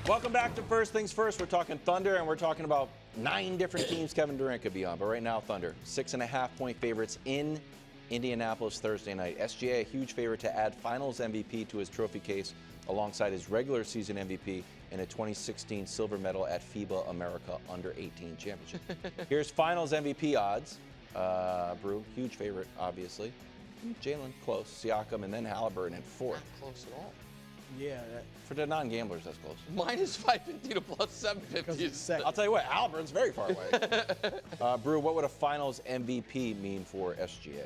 Welcome back to First Things First. We're talking Thunder, and we're talking about 9 different teams Kevin Durant could be on. But right now, Thunder, 6.5-point favorites in Indianapolis Thursday night. SGA, a huge favorite to add Finals MVP to his trophy case alongside his regular season MVP and a 2016 silver medal at FIBA America Under-18 Championship. Here's Finals MVP odds. Brew, huge favorite, obviously. Jalen, close. Siakam, and then Halliburton in 4th. Not close at all. Yeah. For the non-gamblers, that's close. Minus 550 to plus 750. I'll tell you what, Halliburton's very far away. Brew, what would a Finals MVP mean for SGA?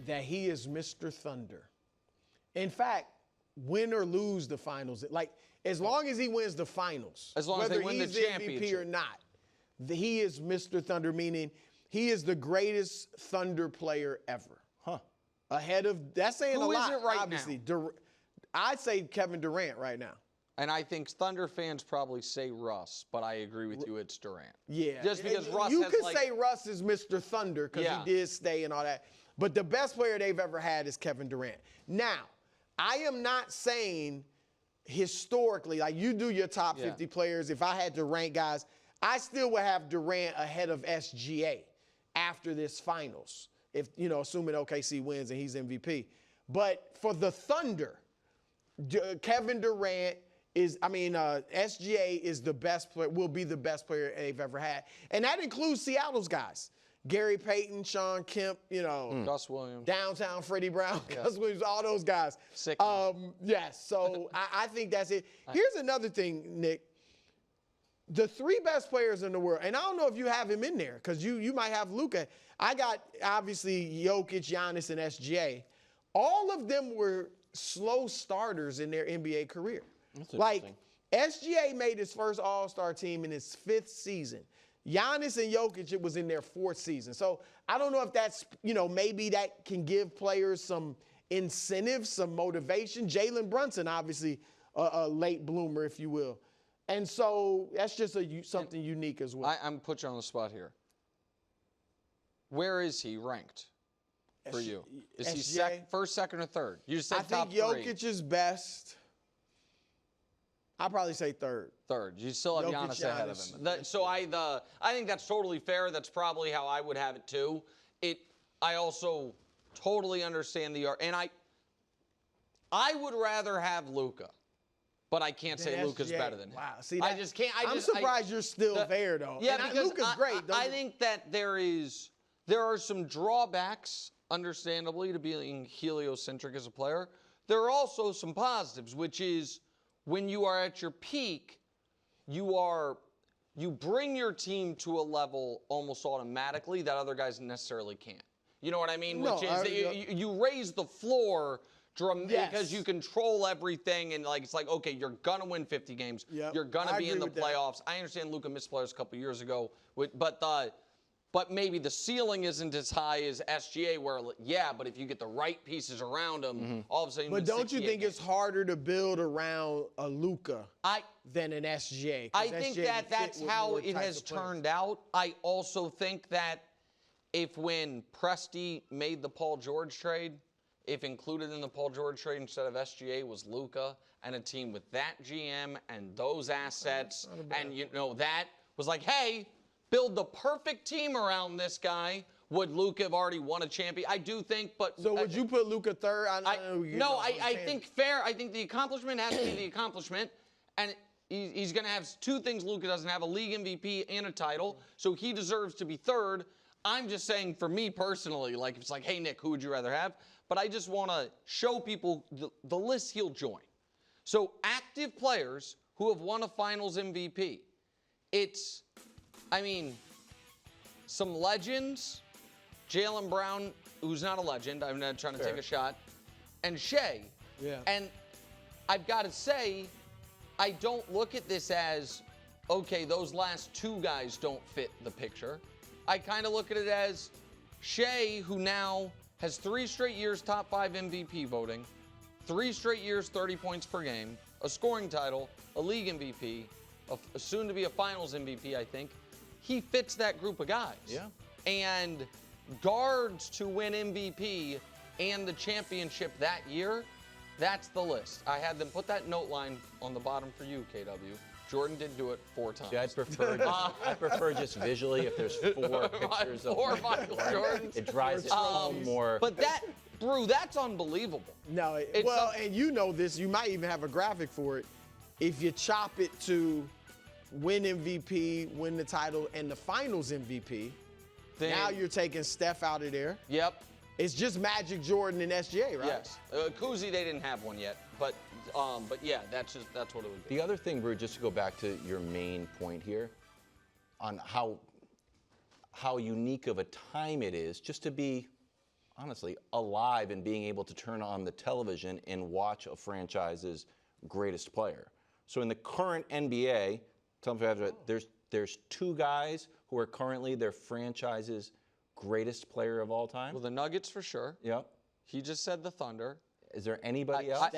That he is Mr. Thunder. In fact, win or lose the finals, like as long as he wins the finals, as long as they win the championship, whether he's MVP or not, he is Mr. Thunder, meaning he is the greatest Thunder player ever. Huh. Ahead of, that's saying a lot, Who is it right obviously. now? I'd say Kevin Durant right now. And I think Thunder fans probably say Russ, but I agree with you, it's Durant. Yeah. Just because Russ you has could say Russ is Mr. Thunder because he did stay and all that. But the best player they've ever had is Kevin Durant. Now, I am not saying historically, like you do your top 50 players, if I had to rank guys, I still would have Durant ahead of SGA after this finals. If, you know, assuming OKC wins and he's MVP. But for the Thunder, Kevin Durant is, SGA is the best player, will be the best player they've ever had. And that includes Seattle's guys. Gary Payton, Sean Kemp, Gus Williams. Downtown Freddie Brown, Gus Williams, all those guys. Sick. Yes, so I think that's it. Here's another thing, Nick. The 3 best players in the world, and I don't know if you have him in there because you might have Luka. I got, obviously, Jokic, Giannis, and SGA. All of them were slow starters in their NBA career. Like, SGA made his first All-Star team in his 5th season. Giannis and Jokic, it was in their 4th season. So I don't know if that's, maybe that can give players some incentive, some motivation. Jalen Brunson, obviously, a late bloomer, if you will. And so that's just something unique as well. I'm put you on the spot here. Where is he ranked for you? Is he first, second, or third? You just said top 3. I think Jokic is best. I'd probably say third. Third. You still have Giannis ahead of him. So I think that's totally fair. That's probably how I would have it too. I also totally understand and I would rather have Luka, but I can't say Luka's better than him. Wow. See, I just can't. I'm surprised you're still there though. Yeah, and because Luka's great. I think that there are some drawbacks, understandably, to being heliocentric as a player. There are also some positives, which is when you are at your peak, you bring your team to a level almost automatically that other guys necessarily can't. You know what I mean? No, which is you raise the floor because you control everything, and it's like, okay, you're gonna win 50 games. Yep. You're gonna be in the playoffs. That. I understand Luka missed players a couple years ago, but maybe the ceiling isn't as high as SGA, where, but if you get the right pieces around him, all of a sudden. But don't you think it's harder to build around a Luka than an SGA? I think that's how it has turned out. I also think that when Presti made the Paul George trade, if included in the Paul George trade instead of SGA was Luka and a team with that GM and those assets, and that was like, hey, build the perfect team around this guy. Would Luka have already won a champion? I do think, but so would you put Luka third? I think fair. I think the accomplishment has to be the accomplishment, and he's going to have 2 things Luka doesn't have: a league MVP and a title. So he deserves to be third. I'm just saying, for me personally, if it's like, hey Nick, who would you rather have? But I just want to show people the list he'll join. So active players who have won a Finals MVP. It's, some legends. Jaylen Brown, who's not a legend. I'm not trying to take a shot. And Shai. Yeah. And I've got to say, I don't look at this as, okay, those last 2 guys don't fit the picture. I kind of look at it as Shai, who now has 3 straight years top 5 MVP voting, 3 straight years 30 points per game, a scoring title, a league MVP, soon to be a Finals MVP, I think. He fits that group of guys. Yeah. And guards to win MVP and the championship that year, That's the list. I had them put that note line on the bottom for you, KW. Jordan did do it 4 times. See, I prefer just visually if there's 4 pictures of 4 Michael Jordans. It drives it home more. But that, Brew, that's unbelievable. No, and you know this. You might even have a graphic for it. If you chop it to win MVP, win the title, and the Finals MVP, now you're taking Steph out of there. Yep. It's just Magic, Jordan, and SGA, right? Yes. Kuzi, they didn't have one yet, but yeah, that's what it would be. The other thing, Brew, just to go back to your main point here, on how unique of a time it is, just to be, honestly, alive and being able to turn on the television and watch a franchise's greatest player. So in the current NBA, there's 2 guys who are currently their franchise's greatest player of all time. Well, the Nuggets for sure. Yep. He just said the Thunder. Is there anybody else?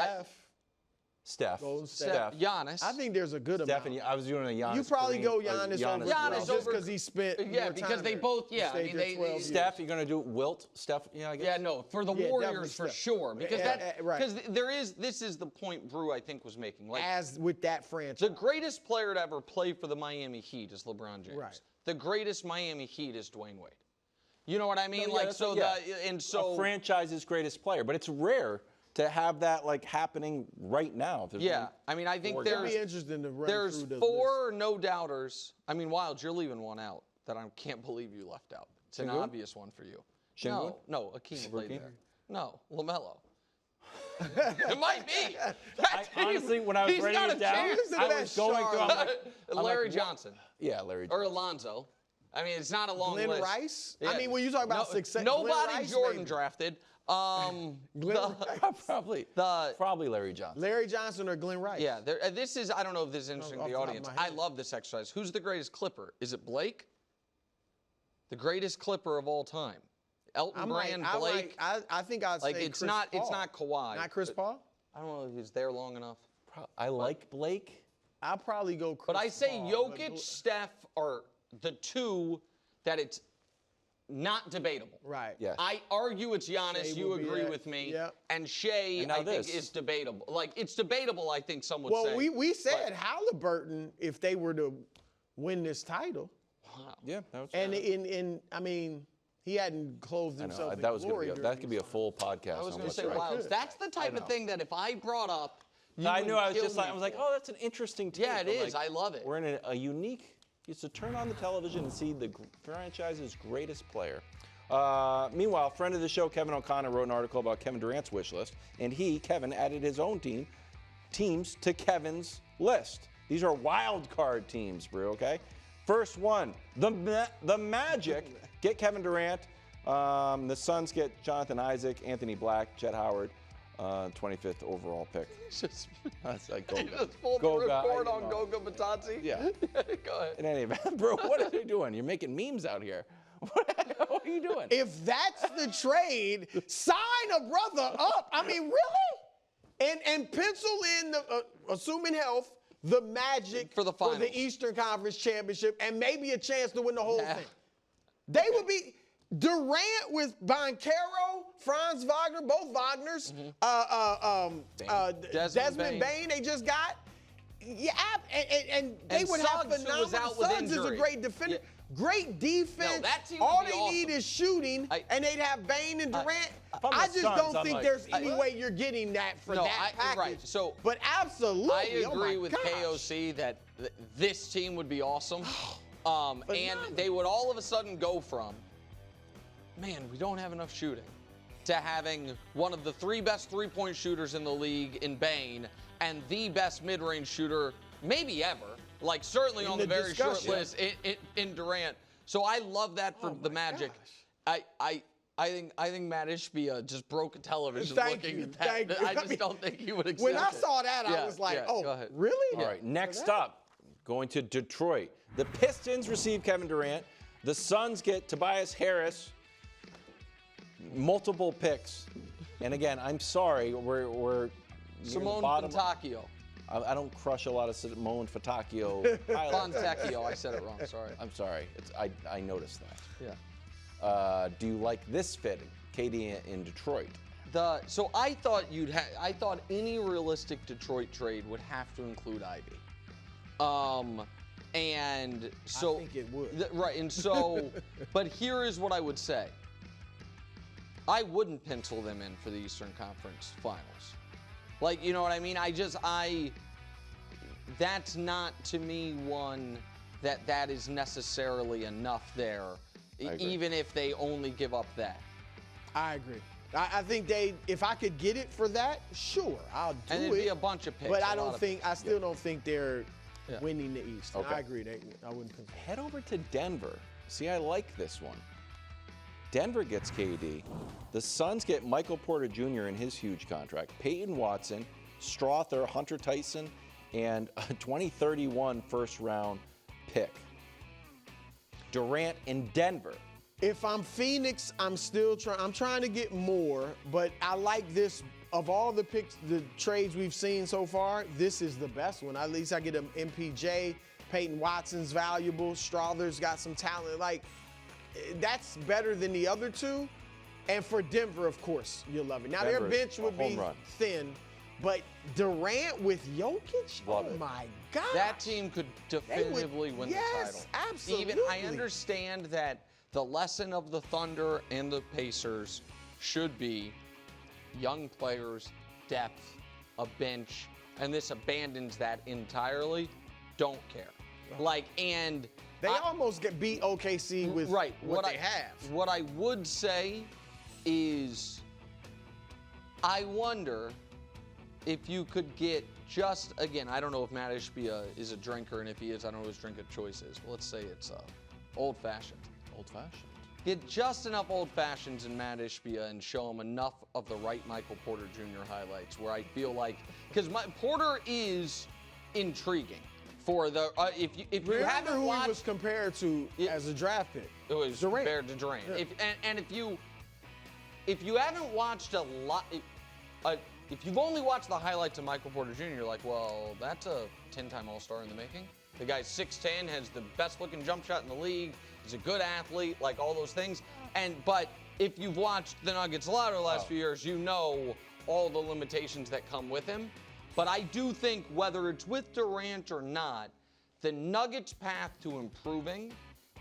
Steph. Giannis. I think there's a good amount. I was doing a Giannis. You probably go Giannis over just because he spent more because time they there. both, yeah. I mean, they Steph, you're going to do Wilt? Steph, yeah, I guess. Yeah, no, for the Warriors for sure. Because right. this is the point Brew, I think, was making. Like, as with that franchise. The greatest player to ever play for the Miami Heat is LeBron James. Right. The greatest Miami Heat is Dwayne Wade. You know what I mean? No, yeah, a franchise's greatest player, but it's rare to have that happening right now. Yeah, I mean, I think It'd be interesting to run there's through 4 no-doubters. I mean, Wilds, you're leaving one out that I can't believe you left out. It's an obvious one for you. Shingun? No, Akeem played there. No, LaMelo. It might be. Honestly, when I was writing it down, I was going through. I'm Larry Johnson. Yeah, Larry Or Alonzo. I mean, it's not a long Glenn list. Rice? Yeah. I mean, when you talk about success, nobody Rice, Jordan maybe. drafted. Probably Larry Johnson. Larry Johnson or Glenn Rice? Yeah, this is, I don't know if this is interesting to the audience. I love this exercise. Who's the greatest Clipper? Is it Blake? The greatest Clipper of all time. Elton Brand, Blake. I think I'd say it's Chris not Paul. It's not Kawhi. Not Chris Paul? I don't know if he's there long enough. I like Blake. I'll probably go Chris But I say Paul, Jokic, Steph are the 2 that it's not debatable. Right. Yes. I argue it's Giannis. Shai You would be agree that. with me. Yep. And Shai, I think, is debatable. It's debatable, I think some would say. Well, we said Halliburton, if they were to win this title. Wow. Yeah. That was And I mean, he hadn't clothed himself in glory. That could be a full podcast. I was going to say, wow, that's the type of thing that if I brought up, I knew. I was like, oh, that's an interesting take. Yeah, it is. I love it. We're in a unique. It's to turn on the television and see the franchise's greatest player. Meanwhile, friend of the show, Kevin O'Connor, wrote an article about Kevin Durant's wish list, and Kevin, added his own teams to Kevin's list. These are wild card teams, Brew, okay? First one, the Magic get Kevin Durant. The Suns get Jonathan Isaac, Anthony Black, Chet Howard, 25th overall pick. That's like You just pulled the report on Goga Batadze? Yeah. Go ahead. In any event, bro, what are you doing? You're making memes out here. What are you doing? If that's the trade, sign a brother up. I mean, really? And pencil in, assuming health, the Magic for the Eastern Conference Championship and maybe a chance to win the whole thing. They would be Durant with Banchero, Franz Wagner, both Wagners, Desmond Bane they just got. Yeah, and they would have phenomenal. Suggs is a great defender. Yeah. Great defense. No, that team all would be they awesome. need is shooting, and they'd have Bane and Durant. I just don't think there's any way you're getting that for that package. Right. So, but absolutely, I agree with KOC that this team would be awesome, and they would all of a sudden go from, man, we don't have enough shooting, to having one of the 3 best three-point shooters in the league in Bane and the best mid-range shooter maybe ever. Like, certainly on the very short list in Durant. So I love that for the Magic. I think Matt Ishbia just broke a television looking at that. I just don't think he would accept it. When I saw that, I was like, oh, really? All right, next up, going to Detroit. The Pistons receive Kevin Durant. The Suns get Tobias Harris, multiple picks. And again, I'm sorry, we're Simone Fontecchio. I don't crush a lot of Simone Fontecchio. Fontecchio, I said it wrong, sorry. I'm sorry. I noticed that. Yeah. Do you like this fit, KD in Detroit? So I thought I thought any realistic Detroit trade would have to include Ivy. And so I think it would. Right, and so, but here is what I would say. I wouldn't pencil them in for the Eastern Conference Finals. Like, you know what I mean? That's not to me one that is necessarily enough there, even if they only give up that. I agree. I think if I could get it for that, sure, I'll do it. And it'd be a bunch of picks. But I still don't think they're winning the East. Okay. I agree. I wouldn't pencil. Head over to Denver. See, I like this one. Denver gets KD. The Suns get Michael Porter Jr. in his huge contract. Peyton Watson, Strother, Hunter Tyson, and a 2031 first-round pick. Durant in Denver. If I'm Phoenix, I'm trying to get more, but I like this. Of all the trades we've seen so far, this is the best one. At least I get an MPJ. Peyton Watson's valuable. Strother's got some talent. Like, that's better than the other two. And for Denver, of course, you'll love it. Now, their bench would be thin, but Durant with Jokic, my God. That team could definitively win the title. Yes, absolutely. Even I understand that the lesson of the Thunder and the Pacers should be young players, depth, a bench, and this abandons that entirely. Don't care. They almost beat OKC with what they have. What I would say is, I wonder if you could get again, I don't know if Matt Ishbia is a drinker, and if he is, I don't know what his drink of choice is. Let's say it's old-fashioned. Old-fashioned. Get just enough old-fashions in Matt Ishbia and show him enough of the right Michael Porter Jr. highlights where I feel like, because Porter is intriguing. For the if you haven't watched, he was compared to as a draft pick. It was Durant. compared to Durant. Yeah. If you haven't watched a lot, if you've only watched the highlights of Michael Porter Jr., you're like, well, that's a 10-time All-Star in the making. The guy's 6'10", has the best-looking jump shot in the league. He's a good athlete, like all those things. But if you've watched the Nuggets a lot over the last few years, you know all the limitations that come with him. But I do think whether it's with Durant or not, the Nuggets' path to improving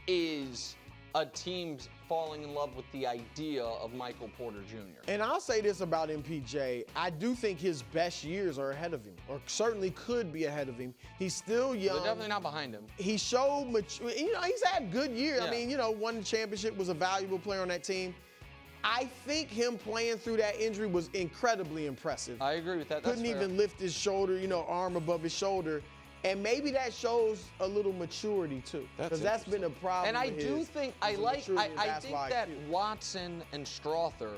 is a team falling in love with the idea of Michael Porter Jr. And I'll say this about MPJ. I do think his best years are ahead of him, or certainly could be ahead of him. He's still young. They're definitely not behind him. He showed mature. He's had good years. Yeah. I mean, won the championship, was a valuable player on that team. I think him playing through that injury was incredibly impressive. I agree with that. Couldn't even lift his shoulder, arm above his shoulder. And maybe that shows a little maturity too, because that's been a problem. And I do think I think that Watson and Strother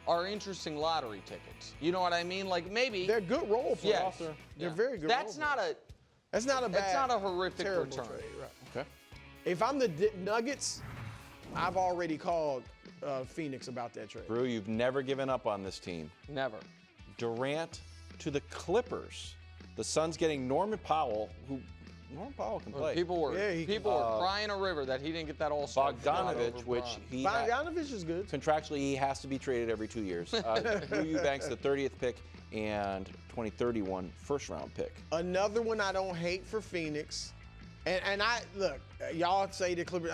are interesting lottery tickets. You know what I mean? Like maybe they're good role players. Yes. They're very good. That's not a horrific return. Trade, right. Okay. If I'm the Nuggets, I've already called Phoenix about that trade. Brew, you've never given up on this team. Never. Durant to the Clippers. The Suns getting Norman Powell, Norman Powell can play. People were crying a river that he didn't get that All-Star. Bogdanovich, which Bogdanovich is good. Contractually, he has to be traded every 2 years. Drew Eubanks, the 30th pick, and 2031 first-round pick. Another one I don't hate for Phoenix. And y'all say the Clippers,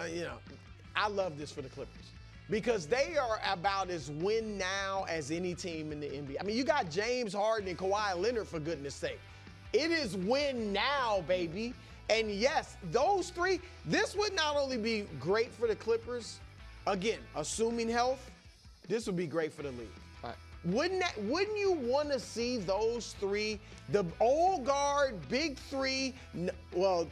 I love this for the Clippers. Because they are about as win now as any team in the NBA. I mean, you got James Harden and Kawhi Leonard, for goodness sake. It is win now, baby. And yes, those three, this would not only be great for the Clippers, again, assuming health, this would be great for the league. Right. Wouldn't you want to see those three, the old guard, big three,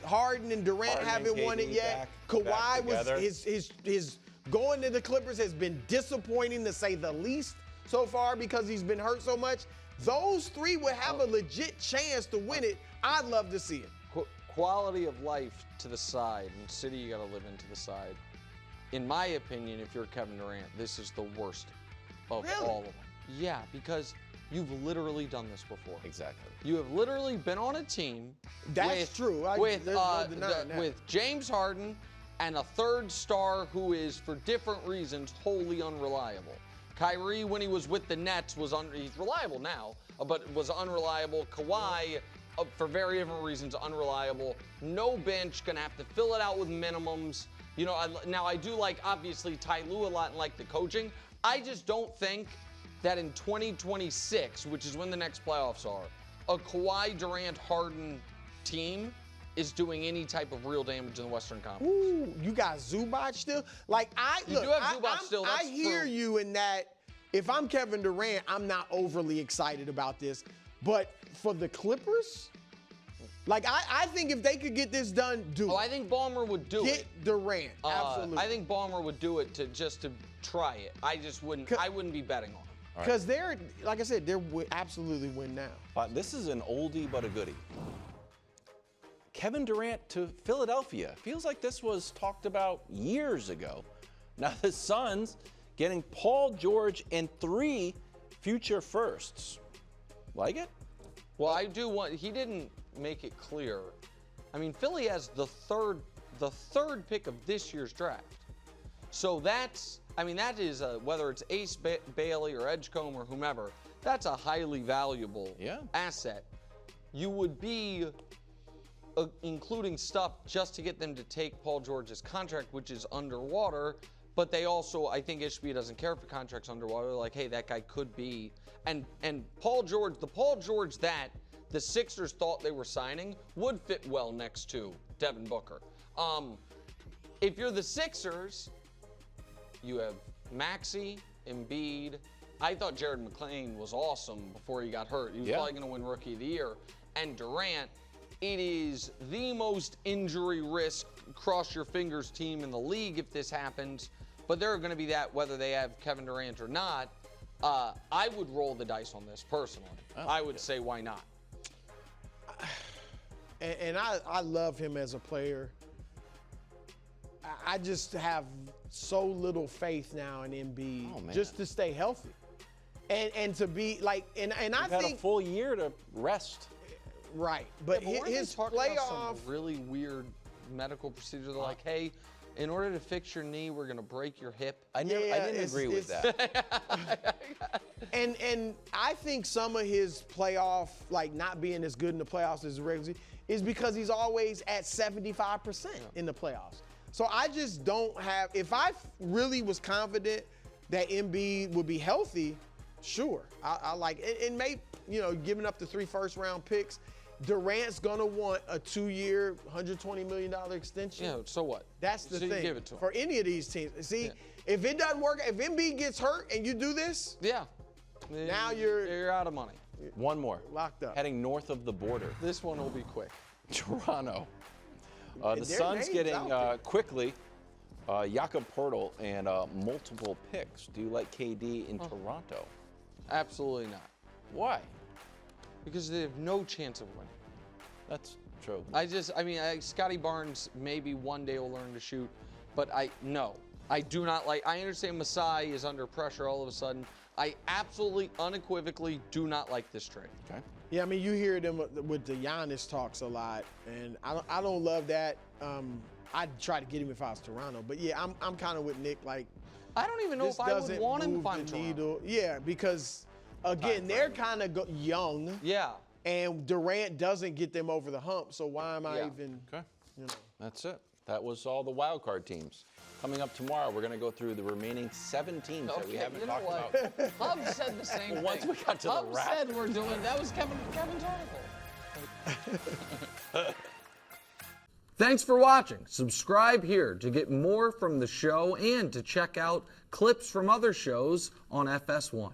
Harden and Durant haven't won it yet. Kawhi was his going to the Clippers has been disappointing, to say the least, so far, because he's been hurt so much. Those three would have a legit chance to win it. I'd love to see it. Quality of life to the side, and city you got to live in to the side. In my opinion, if you're Kevin Durant, this is the worst of all of them. Yeah, because you've literally done this before. Exactly. You have literally been on a team. That's true. With James Harden and a third star who is, for different reasons, wholly unreliable. Kyrie, when he was with the Nets, he's reliable now, but was unreliable. Kawhi, for very different reasons, unreliable. No bench, gonna have to fill it out with minimums. You know, now I do like, obviously, Ty Lue a lot and like the coaching. I just don't think that in 2026, which is when the next playoffs are, a Kawhi Durant Harden team is doing any type of real damage in the Western Conference. Ooh, you got Zubac still? Like, You do have Zubac still, that's I hear true. you in that if I'm Kevin Durant, I'm not overly excited about this. But for the Clippers, like, I think if they could get this done, do it. I think Ballmer would do Get it. Durant, absolutely. I think Ballmer would do it just to try it. I wouldn't be betting on it. Because they're, like I said, they're absolutely win now. This is an oldie but a goodie. Kevin Durant to Philadelphia. Feels like this was talked about years ago. Now the Suns getting Paul George and 3 future firsts. Like it? Well, I do want. He didn't make it clear. I mean, Philly has the third pick of this year's draft. So that is whether it's Ace Bailey or Edgecombe or whomever. That's a highly valuable asset. You would be including stuff just to get them to take Paul George's contract, which is underwater. But they also, I think Ishbia doesn't care if the contract's underwater. They're like, hey, that guy could be. And Paul George, the Paul George that the Sixers thought they were signing would fit well next to Devin Booker. If you're the Sixers, you have Maxey, Embiid. I thought Jared McClain was awesome before he got hurt. He was probably going to win Rookie of the Year. And Durant, it is the most injury risk, cross your fingers team in the league if this happens. But they're going to be that whether they have Kevin Durant or not. I would roll the dice on this personally. I would say why not. And I love him as a player. I just have so little faith now in Embiid just to stay healthy. And to be like, and I You've think had a full year to rest. Right, but weren't his they talking playoff about some really weird medical procedure. They're like, hey, in order to fix your knee, we're gonna break your hip. I didn't agree with that. And I think some of his playoff, like not being as good in the playoffs as the regular season, is because he's always at 75% in the playoffs. So I just don't have. If I really was confident that Embiid would be healthy, sure, I like it. And maybe giving up the 3 first-round picks. Durant's gonna want a 2-year, $120 million extension. Yeah, so what? That's the thing. You give it to him. For any of these teams. See, if it doesn't work, if Embiid gets hurt and you do this, now you're out of money. One more. Locked up. Heading north of the border. This one will be quick. Toronto. The Suns getting quickly Jakob Poeltl and multiple picks. Do you like KD in Toronto? Absolutely not. Why? Because they have no chance of winning. That's true. Scotty Barnes maybe one day will learn to shoot, but I do not like. I understand Masai is under pressure all of a sudden. I absolutely, unequivocally do not like this trade. Okay. Yeah, I mean, you hear them with the Giannis talks a lot, and I don't love that. I'd try to get him if I was Toronto, but yeah, I'm kind of with Nick. Like, I don't even know if I would want him if I'm Toronto. Yeah, because again, they're kind of young. Yeah. And Durant doesn't get them over the hump, so why am I even? Okay. That's it. That was all the wild card teams. Coming up tomorrow, we're going to go through the remaining 7 teams that we haven't talked about. Hub said the same thing. Once we got to the Hub wrap. said we're doing. That was Kevin's article. Thanks for watching. Subscribe here to get more from the show and to check out clips from other shows on FS1.